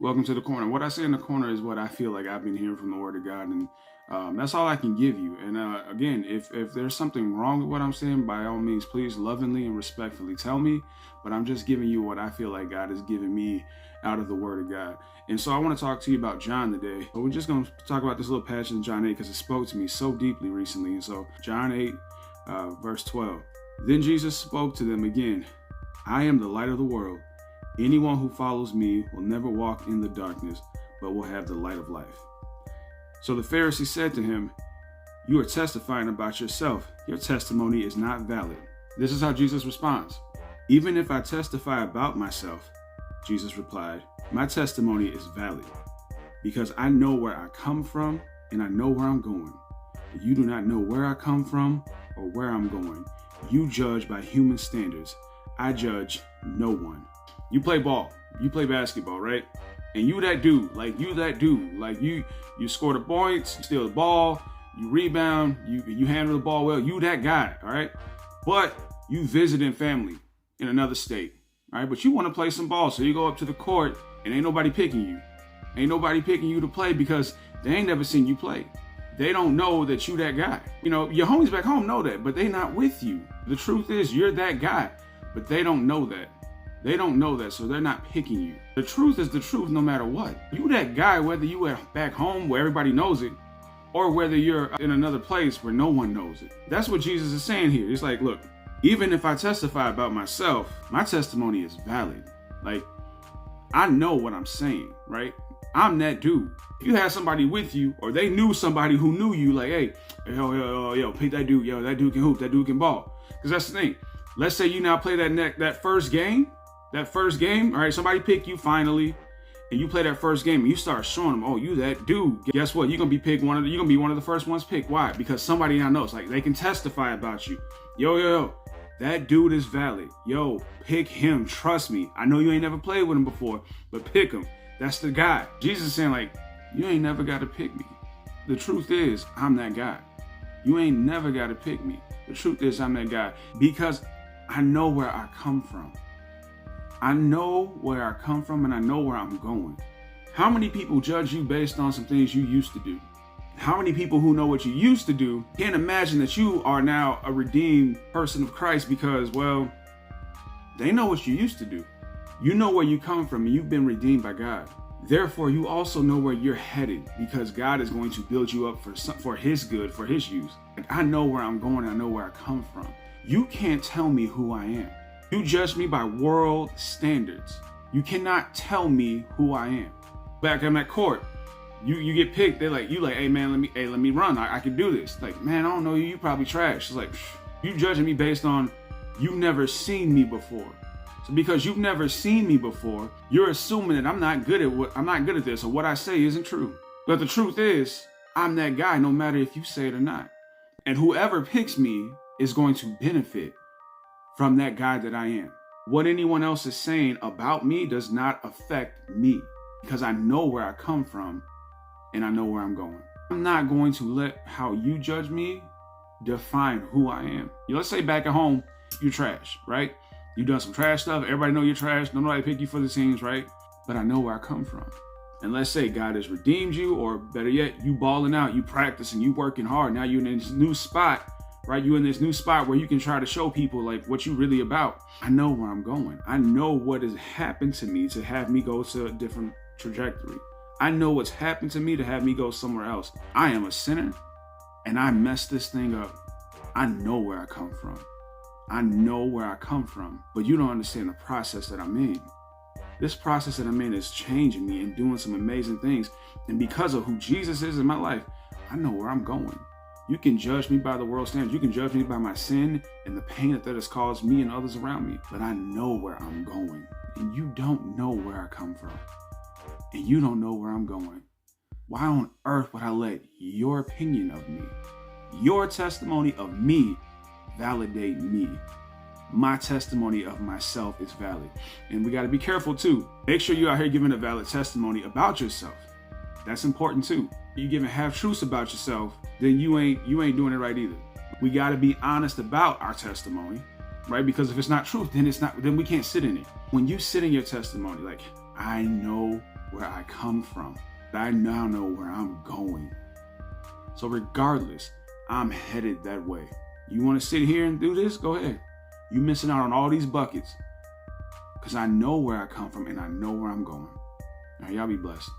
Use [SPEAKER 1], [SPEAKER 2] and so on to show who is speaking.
[SPEAKER 1] Welcome to the corner. What I say in the corner is what I feel like I've been hearing from the Word of God, and that's all I can give you. And again, if there's something wrong with what I'm saying, by all means, please lovingly and respectfully tell me. But I'm just giving you what I feel like God has given me out of the Word of God. And so I want to talk to you about John today. But we're just going to talk about this little passage in John 8 because it spoke to me so deeply recently. And so John 8, verse 12. Then Jesus spoke to them again. I am the light of the world. Anyone who follows me will never walk in the darkness, but will have the light of life. So the Pharisee said to him, you are testifying about yourself. Your testimony is not valid. This is how Jesus responds. Even if I testify about myself, Jesus replied, my testimony is valid because I know where I come from and I know where I'm going. But you do not know where I come from or where I'm going. You judge by human standards. I judge no one. You play ball, you play basketball, right? And you that dude, like you score the points, you steal the ball, you rebound, you handle the ball well, you that guy, all right? But you visiting family in another state, all right? But you want to play some ball, so you go up to the court and ain't nobody picking you. Ain't nobody picking you to play because they ain't never seen you play. They don't know that you that guy. You know, your homies back home know that, but they not with you. The truth is you're that guy, but they don't know that. They don't know that, so they're not picking you. The truth is the truth no matter what. You that guy, whether you are back home where everybody knows it, or whether you're in another place where no one knows it. That's what Jesus is saying here. It's like, look, even if I testify about myself, my testimony is valid. Like, I know what I'm saying, right? I'm that dude. If you had somebody with you, or they knew somebody who knew you, like, hey, yo, pick that dude. Yo, that dude can hoop. That dude can ball. Because that's the thing. Let's say you now play that first game. All right, somebody pick you finally, and you play that first game, and you start showing them, oh, you that dude. Guess what? You're gonna be picked you're gonna be one of the first ones picked. Why? Because somebody now knows, like they can testify about you. Yo, that dude is valid. Yo, pick him. Trust me. I know you ain't never played with him before, but pick him. That's the guy. Jesus is saying, like, you ain't never got to pick me. The truth is, I'm that guy. You ain't never got to pick me. The truth is, I'm that guy because I know where I come from. I know where I come from and I know where I'm going. How many people judge you based on some things you used to do? How many people who know what you used to do can't imagine that you are now a redeemed person of Christ because, well, they know what you used to do. You know where you come from and you've been redeemed by God. Therefore, you also know where you're headed because God is going to build you up for his good, for his use. I know where I'm going. I know where I come from. You can't tell me who I am. You judge me by world standards. You cannot tell me who I am. Back in that court, you get picked. They're like, hey man, let me run. I can do this. Like, man, I don't know you. You probably trash. It's like, you judging me based on you've never seen me before. So because you've never seen me before, you're assuming that I'm not good at this, or what I say isn't true. But the truth is, I'm that guy, no matter if you say it or not. And whoever picks me is going to benefit from that guy that I am. What anyone else is saying about me does not affect me because I know where I come from and I know where I'm going. I'm not going to let how you judge me define who I am. Let's say back at home, you're trash, right? You done some trash stuff. Everybody know you're trash. Nobody pick you for the scenes, right? But I know where I come from. And let's say God has redeemed you, or better yet, you balling out, you practicing, you working hard. Now you're in this new spot, right? You're in this new spot where you can try to show people like what you really about. I know where I'm going. I know what has happened to me to have me go to a different trajectory. I know what's happened to me to have me go somewhere else. I am a sinner and I messed this thing up. I know where I come from. I know where I come from, but you don't understand the process that I'm in. This process that I'm in is changing me and doing some amazing things. And because of who Jesus is in my life, I know where I'm going. You can judge me by the world standards. You can judge me by my sin and the pain that has caused me and others around me. But I know where I'm going. And you don't know where I come from. And you don't know where I'm going. Why on earth would I let your opinion of me, your testimony of me, validate me? My testimony of myself is valid. And we got to be careful too. Make sure you're out here giving a valid testimony about yourself. That's important too. You giving half truths about yourself, then you ain't doing it right either. We got to be honest about our testimony, right? Because if it's not truth, then we can't sit in it. When you sit in your testimony, like, I know where I come from, that I now know where I'm going. So regardless, I'm headed that way. You want to sit here and do this? Go ahead. You missing out on all these buckets because I know where I come from and I know where I'm going. All right, y'all be blessed.